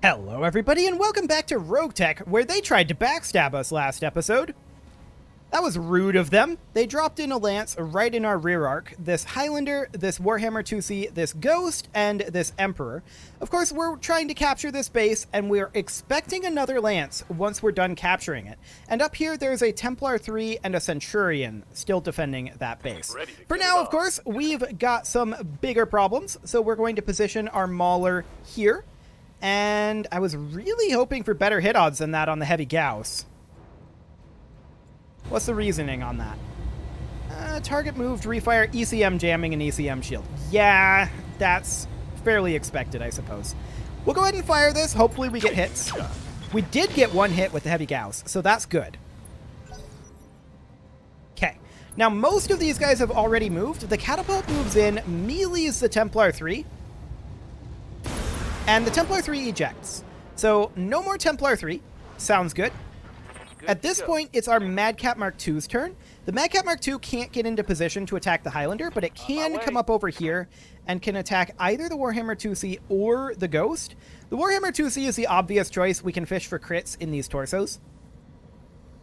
Hello everybody and welcome back to RogueTech, where they tried to backstab us last episode. That was rude of them. They dropped in a lance right in our rear arc, this Highlander, this Warhammer 2C, this Ghost, and this Emperor. Of course, we're trying to capture this base, and we're expecting another lance once we're done capturing it. And up here, there's a Templar 3 and a Centurion still defending that base. For now, of course, we've got some bigger problems, so we're going to position our Mauler here. And I was really hoping for better hit odds than that on the heavy Gauss. What's the reasoning on that? Target moved, refire, ECM jamming, and ECM shield. Yeah, that's fairly expected, I suppose. We'll go ahead and fire this. Hopefully we get hits. We did get one hit with the heavy Gauss, so that's good. Okay. Now, most of these guys have already moved. The catapult moves in, melees the Templar 3. And the Templar 3 ejects. So, no more Templar 3. Sounds good. At this point, it's our Madcap Mark II's turn. The Madcap Mark II can't get into position to attack the Highlander, but it can come up over here and can attack either the Warhammer 2C or the Ghost. The Warhammer 2C is the obvious choice. We can fish for crits in these torsos.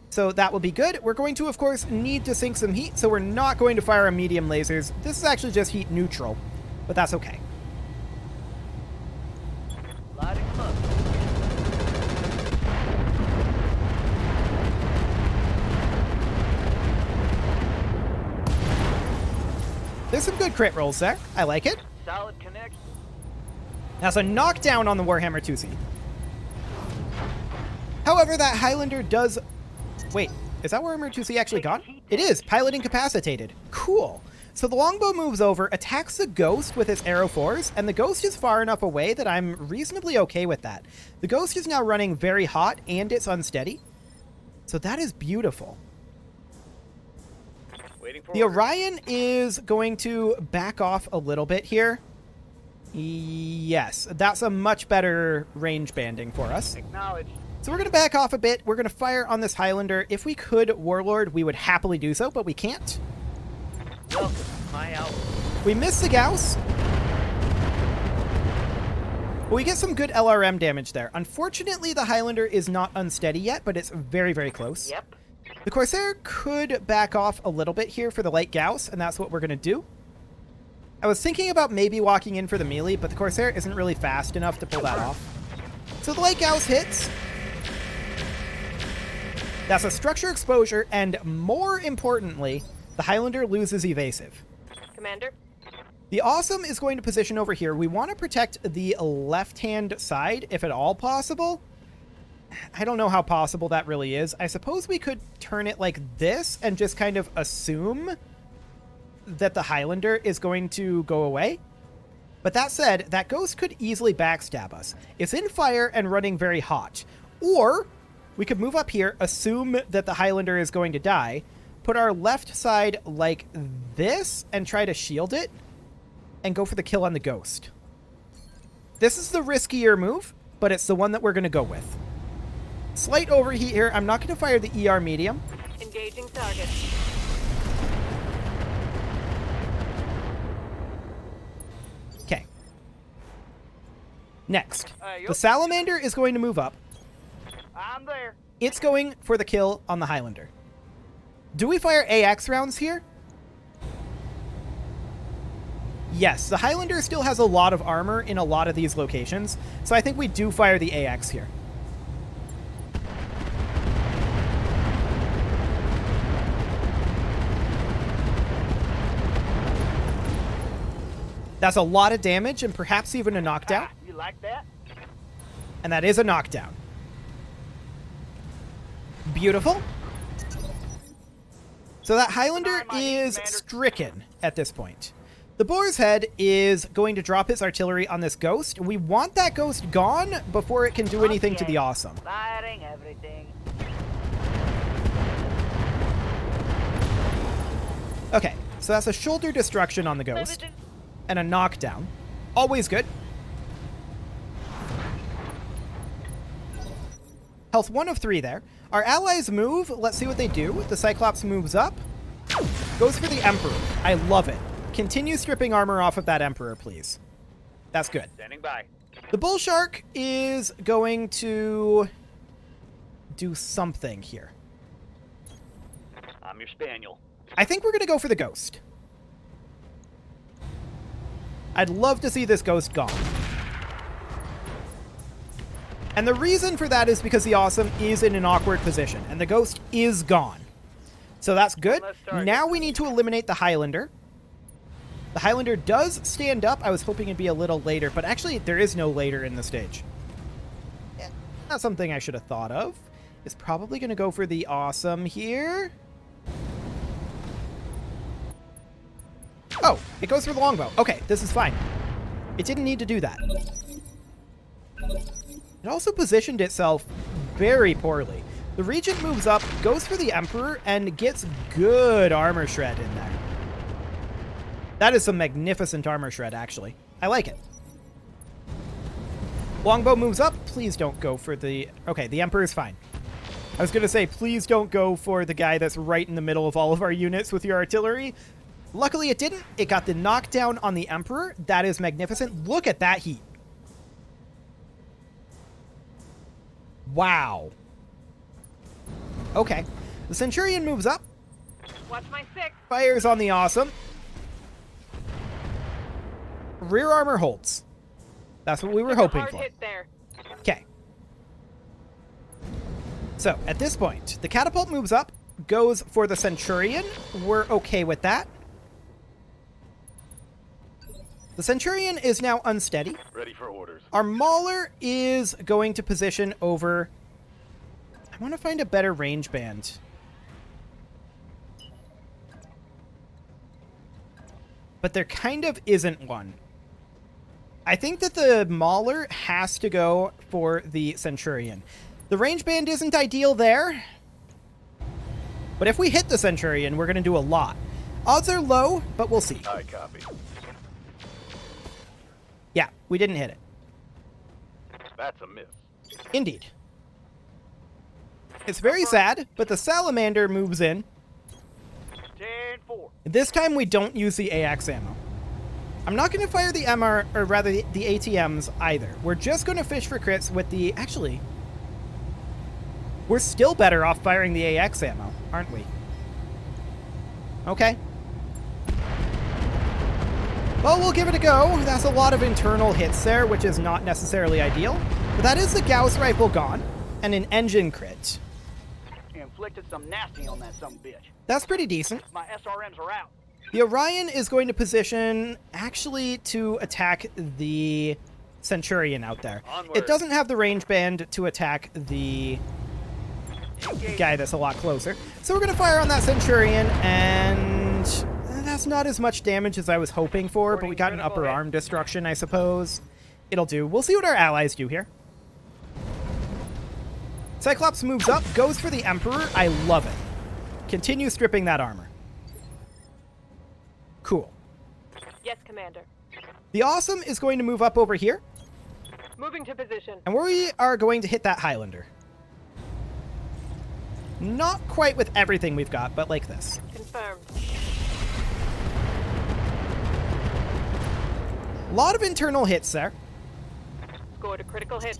So that will be good. We're going to, of course, need to sink some heat, so we're not going to fire our medium lasers. This is actually just heat neutral, but that's okay. There's some good crit rolls there. I like it. Solid connect. That's a knockdown on the Warhammer 2C. However, that Highlander does... Wait, is that Warhammer 2C actually gone? It is. Pilot incapacitated. Cool. So the longbow moves over, attacks the Ghost with its arrow 4s, and the Ghost is far enough away that I'm reasonably okay with that. The Ghost is now running very hot, and it's unsteady. So that is beautiful. The Orion is going to back off a little bit here. Yes, that's a much better range banding for us. Acknowledged. So we're going to back off a bit. We're going to fire on this Highlander. If we could Warlord, we would happily do so, but we can't. Welcome, my out. We miss the Gauss. But we get some good LRM damage there. Unfortunately, the Highlander is not unsteady yet, but it's very, very close. Yep. The Corsair could back off a little bit here for the light Gauss, and that's what we're going to do. I was thinking about maybe walking in for the melee, but the Corsair isn't really fast enough to pull that off. So the light Gauss hits. That's a structure exposure, and more importantly, the Highlander loses evasive. Commander. The Awesome is going to position over here. We want to protect the left-hand side, if at all possible. I don't know how possible that really is. I suppose we could turn it like this and just kind of assume that the Highlander is going to go away. But that said, that Ghost could easily backstab us. It's in fire and running very hot. Or we could move up here, assume that the Highlander is going to die, put our left side like this and try to shield it and go for the kill on the Ghost. This is the riskier move, but it's the one that we're going to go with. Slight overheat here. I'm not going to fire the ER medium. Engaging target. Okay. Next, the Salamander is going to move up. I'm there. It's going for the kill on the Highlander. Do we fire AX rounds here? Yes, the Highlander still has a lot of armor in a lot of these locations, so I think we do fire the AX here. That's a lot of damage and perhaps even a knockdown. You like that? And that is a knockdown. Beautiful. So that Highlander is stricken at this point. The Boar's Head is going to drop its artillery on this Ghost. We want that Ghost gone before it can do anything to the Awesome. Firing everything. Okay, so that's a shoulder destruction on the Ghost. And a knockdown. Always good. Health 1 of 3 there. Our allies move. Let's see what they do. The Cyclops moves up. Goes for the Emperor. I love it. Continue stripping armor off of that Emperor, please. That's good. Standing by. The bull shark is going to do something here. I'm your spaniel. I think we're going to go for the ghost. I'd love to see this ghost gone. And the reason for that is because the awesome is in an awkward position, and the ghost is gone. So that's good. Now we need to eliminate the Highlander. The Highlander does stand up. I was hoping it'd be a little later, but actually there is no later in the stage. Yeah, that's something I should have thought of. Is probably going to go for the awesome here. Oh, it goes for the longbow. Okay, this is fine. It didn't need to do that. It also positioned itself very poorly. The Regent moves up, goes for the Emperor, and gets good armor shred in there. That is some magnificent armor shred, actually. I like it. Longbow moves up. Please don't go for the... Okay, the Emperor's fine. I was going to say, please don't go for the guy that's right in the middle of all of our units with your artillery. Luckily, it didn't. It got the knockdown on the Emperor. That is magnificent. Look at that heat. Wow. Okay. The Centurion moves up. Watch my six. Fires on the awesome. Rear armor holds. That's what we were hoping Hard for. hit there. Okay. So, at this point, the catapult moves up, goes for the Centurion. We're okay with that. The Centurion is now unsteady. Ready for orders. Our Mauler is going to position over... I want to find a better range band. But there kind of isn't one. I think that the Mauler has to go for the Centurion. The range band isn't ideal there. But if we hit the Centurion, we're going to do a lot. Odds are low, but we'll see. I copy. Yeah, we didn't hit it. That's a miss. Indeed. It's very sad, but the Salamander moves in. 10-4. This time we don't use the AX ammo. I'm not going to fire the MR, or rather the ATMs either. We're just going to fish for crits with the... Actually, we're still better off firing the AX ammo, aren't we? Okay. Well, we'll give it a go. That's a lot of internal hits there, which is not necessarily ideal. But that is the Gauss rifle gone, and an engine crit. Inflicted some nasty on that bitch. That's pretty decent. My SRMs are out. The Orion is going to position, actually, to attack the Centurion out there. Onward. It doesn't have the range band to attack the guy that's a lot closer. So we're going to fire on that Centurion, and that's not as much damage as I was hoping for, but we got an upper arm destruction, I suppose. It'll do. We'll see what our allies do here. Cyclops moves up, goes for the Emperor. I love it. Continue stripping that armor. Cool. Yes, Commander. The Awesome is going to move up over here, Moving to position. and we are going to hit that Highlander. Not quite with everything we've got, but like this. Confirmed. A lot of internal hits there. Scored a critical hit.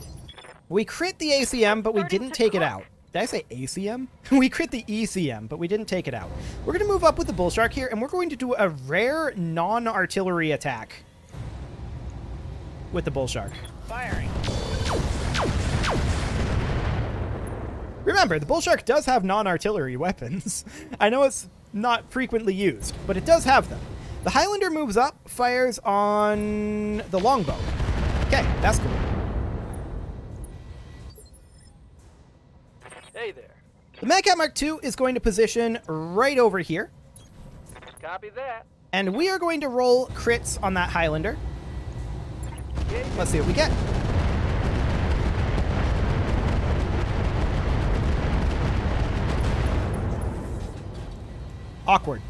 We crit the ACM, but we Starting didn't to take it cook. out. Did I say ACM? We crit the ECM, but we didn't take it out. We're going to move up with the Bull Shark here, and we're going to do a rare non-artillery attack with the Bull Shark. Firing. Remember, the Bull Shark does have non-artillery weapons. I know it's not frequently used, but it does have them. The Highlander moves up, fires on the longbow. Okay, that's cool. Hey there. The Madcat Mark II is going to position right over here, Copy that. and we are going to roll crits on that Highlander. Let's see what we get. Awkward.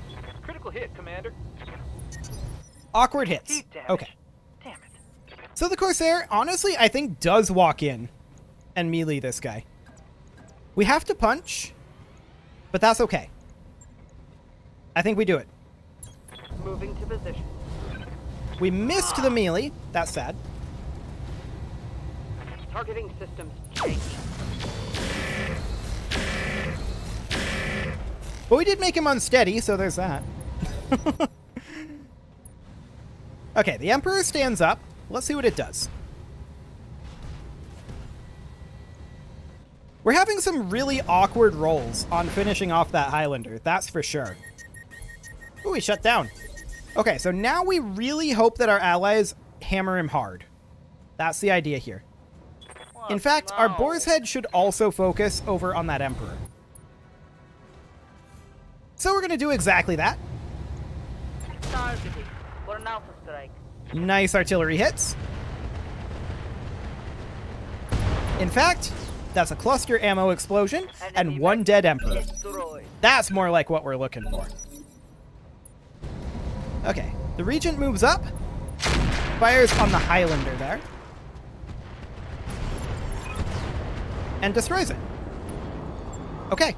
Critical hit, Commander. Awkward hits. Heat damage. Okay. Damn it. So the Corsair, honestly, I think does walk in and melee this guy. We have to punch, but that's okay. I think we do it. Moving to position. We missed the melee. That's sad. Targeting systems changed. But we did make him unsteady, so there's that. Okay, the Emperor stands up. Let's see what it does. We're having some really awkward rolls on finishing off that Highlander, that's for sure. Ooh, he shut down. Okay, so now we really hope that our allies hammer him hard. That's the idea here. In fact, our Boar's Head should also focus over on that Emperor. So we're going to do exactly that. Targeting for an alpha strike. Nice artillery hits. In fact, that's a cluster ammo explosion and one dead Emperor. Destroyed. That's more like what we're looking for. Okay, the Regent moves up, fires on the Highlander there, and destroys it. Okay,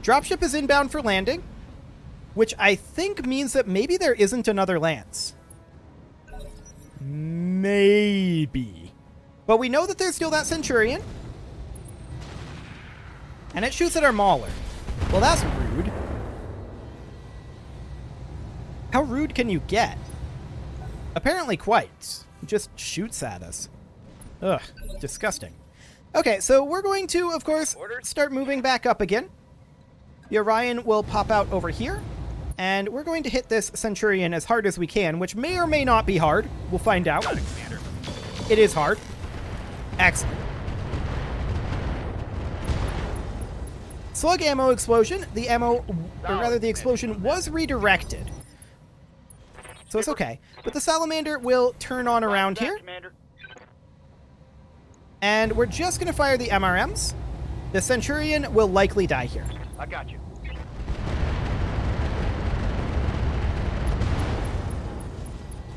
dropship is inbound for landing, which I think means that maybe there isn't another lance. Maybe. But we know that there's still that Centurion. And it shoots at our Mauler. Well, that's rude. How rude can you get? Apparently quite. It just shoots at us. Ugh, disgusting. Okay, so we're going to, of course, start moving back up again. The Orion will pop out over here. And we're going to hit this Centurion as hard as we can, which may or may not be hard. We'll find out. Got it, Commander. It is hard. Excellent. Slug ammo explosion. The ammo, or rather the explosion, was redirected. So it's okay. But the Salamander will turn on around here. Commander. And we're just going to fire the MRMs. The Centurion will likely die here. I got you.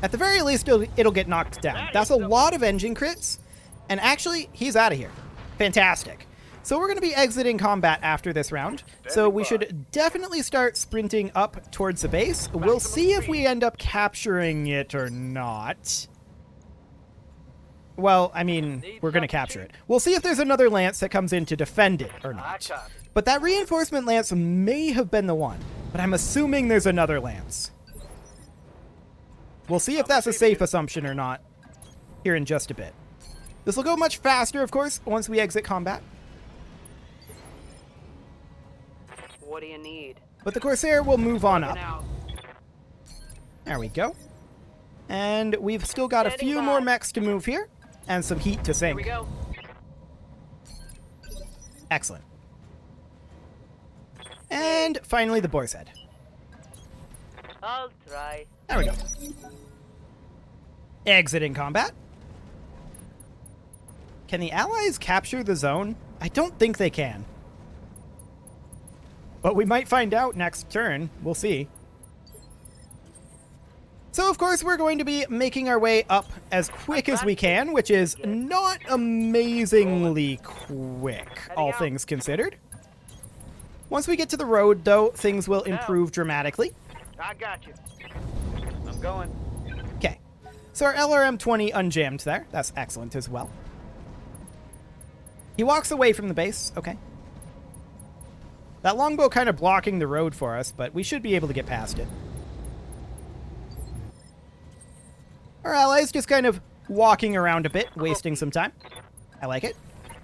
At the very least, it'll get knocked down. That's a lot of engine crits. And actually, he's out of here. Fantastic. So we're going to be exiting combat after this round. So we should definitely start sprinting up towards the base. We'll see if we end up capturing it or not. Well, I mean, we're going to capture it. We'll see if there's another lance that comes in to defend it or not. But that reinforcement lance may have been the one. But I'm assuming there's another lance. We'll see if that's a safe assumption or not here in just a bit. This will go much faster, of course, once we exit combat. What do you need? But the Corsair will move on up. Now, There we go. And we've still got a few more mechs to move here. And some heat to here we sink. go. Excellent. And finally the Boar's Head. I'll try. There we go. Exiting combat. Can the Allies capture the zone? I don't think they can. But we might find out next turn. We'll see. So, of course, we're going to be making our way up as quick as we can, which is not amazingly quick, all things considered. Once we get to the road, though, things will improve dramatically. I got you. I'm going. Okay. So our LRM-20 unjammed there. That's excellent as well. He walks away from the base. Okay. That longbow kind of blocking the road for us, but we should be able to get past it. Our allies just kind of walking around a bit, wasting some time. I like it.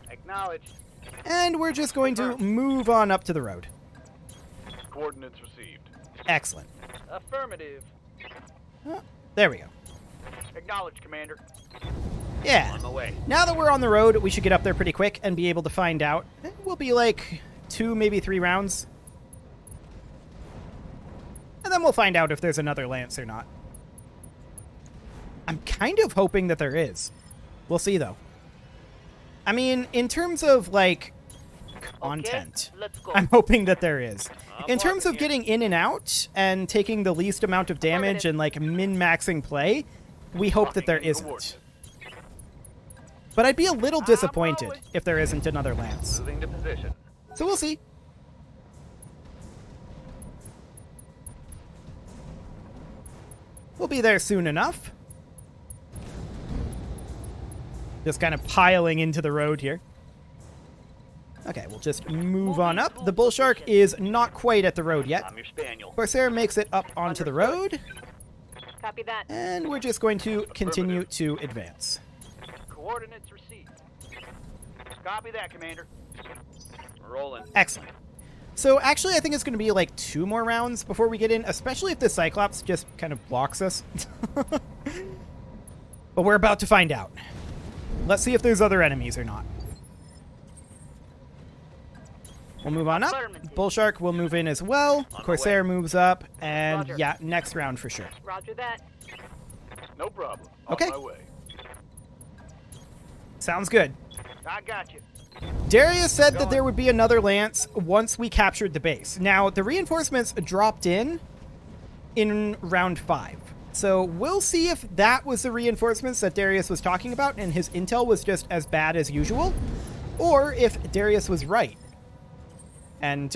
Acknowledged. And we're just going to move on up to the road. Coordinates received. Excellent. Affirmative. There we go. Acknowledged, Commander. Yeah. On my way. Now that we're on the road, we should get up there pretty quick and be able to find out. It will be like 2, maybe 3 rounds. And then we'll find out if there's another lance or not. I'm kind of hoping that there is. We'll see, though. I mean, in terms of, like, content, Okay, let's go. I'm hoping that there is. In terms of getting in and out and taking the least amount of damage and, like, min-maxing play, we hope that there isn't. But I'd be a little disappointed if there isn't another lance. Moving to position. So we'll see. We'll be there soon enough. Just kind of piling into the road here. Okay, we'll just move on up. The bull shark is not quite at the road yet. I'm your spaniel. Corsair makes it up onto the road. Copy that. And we're just going to continue to advance. Coordinates received. Copy that, Commander. Rolling. Excellent. So actually, I think it's going to be like 2 more rounds before we get in, especially if the Cyclops just kind of blocks us. But we're about to find out. Let's see if there's other enemies or not. We'll move on up. Bull Shark will move in as well. Corsair moves up. And Roger. yeah, next round for sure. Roger that. No problem. Okay. On my way. Sounds good. I got you. Darius said that there would be another lance once we captured the base. Now, the reinforcements dropped in round 5. So we'll see if that was the reinforcements that Darius was talking about and his intel was just as bad as usual, or if Darius was right. And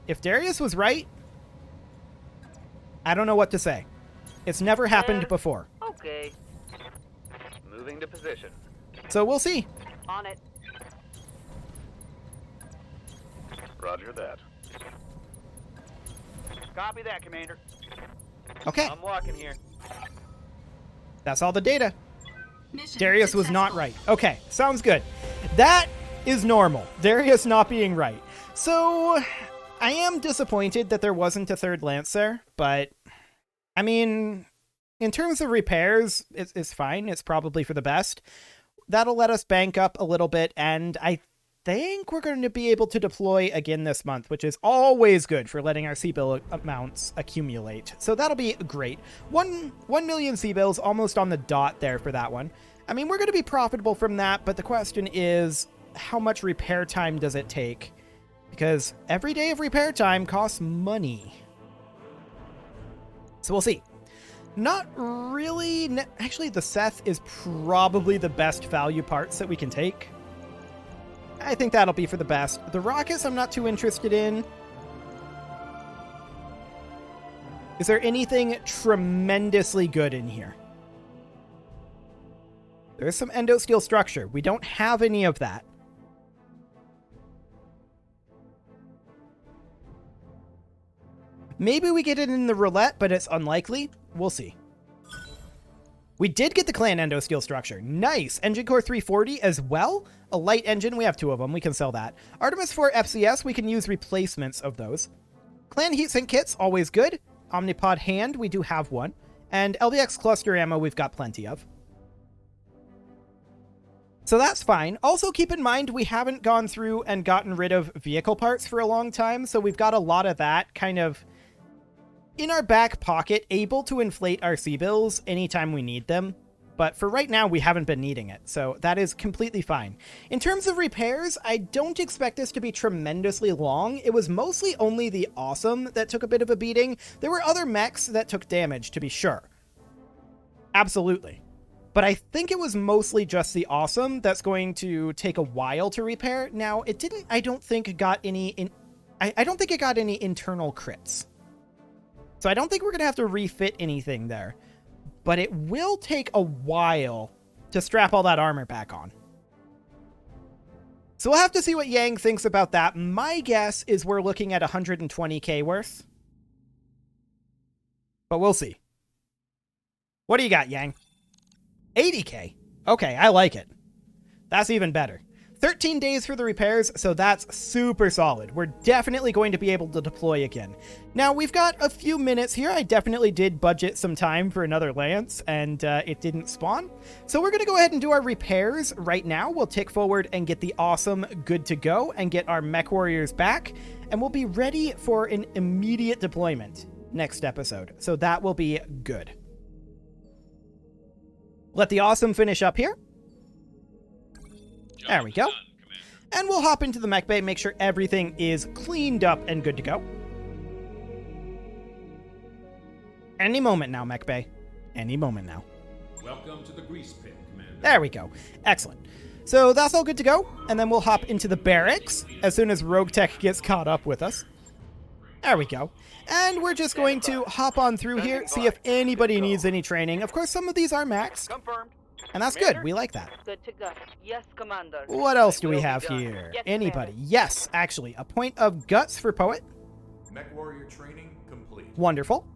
if Darius was right, I don't know what to say. It's never happened before. Okay. Moving to position. So we'll see. On it. Roger that. Copy that, Commander. Okay, I'm walking here. that's all the data. Mission Darius was not successful. right. Okay, sounds good. That is normal. Darius not being right. So, I am disappointed that there wasn't a third lance there, but, I mean, in terms of repairs, it's fine. It's probably for the best. That'll let us bank up a little bit, and I think we're going to be able to deploy again this month, which is always good for letting our C-bill amounts accumulate. So that'll be great. 1 million C-bills, almost on the dot there for that one. I mean, we're going to be profitable from that, but the question is, how much repair time does it take? Because every day of repair time costs money. So we'll see. Not really. Actually, the Seth is probably the best value parts that we can take. I think that'll be for the best. The rockets I'm not too interested in. Is there anything tremendously good in here? There's some endo steel structure. We don't have any of that. Maybe we get it in the roulette, but it's unlikely. We'll see. We did get the clan endo steel structure. Nice. Engine core 340 as well. A light engine. We have 2 of them. We can sell that. Artemis 4 FCS. We can use replacements of those. Clan heatsink kits. Always good. Omnipod hand. We do have one. And LBX cluster ammo. We've got plenty of. So that's fine. Also keep in mind we haven't gone through and gotten rid of vehicle parts for a long time. So we've got a lot of that kind of in our back pocket, able to inflate our C-bills anytime we need them. But for right now, we haven't been needing it, so that is completely fine. In terms of repairs, I don't expect this to be tremendously long. It was mostly only the Awesome that took a bit of a beating. There were other mechs that took damage, to be sure. Absolutely. But I think it was mostly just the Awesome that's going to take a while to repair. Now, it didn't, I don't think, it got any... I don't think it got any internal crits. So I don't think we're going to have to refit anything there. But it will take a while to strap all that armor back on. So we'll have to see what Yang thinks about that. My guess is we're looking at 120k worth. But we'll see. What do you got, Yang? 80k. Okay, I like it. That's even better. 13 days for the repairs, so that's super solid. We're definitely going to be able to deploy again. Now, we've got a few minutes here. I definitely did budget some time for another lance, and it didn't spawn. So we're going to go ahead and do our repairs right now. We'll tick forward and get the Awesome good to go and get our mech warriors back, and we'll be ready for an immediate deployment next episode. So that will be good. Let the Awesome finish up here. There we go. And we'll hop into the mech bay, make sure everything is cleaned up and good to go. Any moment now, mech bay. Any moment now. Welcome to the grease pit, Commander. There we go. Excellent. So that's all good to go. And then we'll hop into the barracks as soon as RogueTech gets caught up with us. There we go. And we're just going to hop on through here, see if anybody needs any training. Of course, some of these are maxed. Confirmed. And that's good. We like that. Good to go. Yes, Commander. What else do we Will be have done. here? Yes, Anybody? Commander. Yes, actually. A point of guts for Poet. Mech warrior training complete. Wonderful.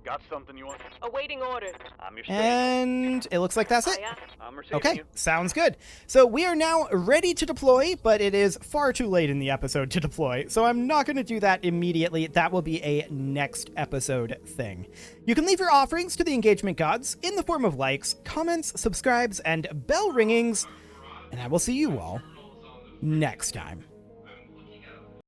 Got something you want? Awaiting orders. I'm your station. And it looks like that's it. Aye, aye. I'm receiving Okay, you. sounds good. So we are now ready to deploy, but it is far too late in the episode to deploy, so I'm not going to do that immediately. That will be a next episode thing. You can leave your offerings to the engagement gods in the form of likes, comments, subscribes, and bell ringings, and I will see you all next time.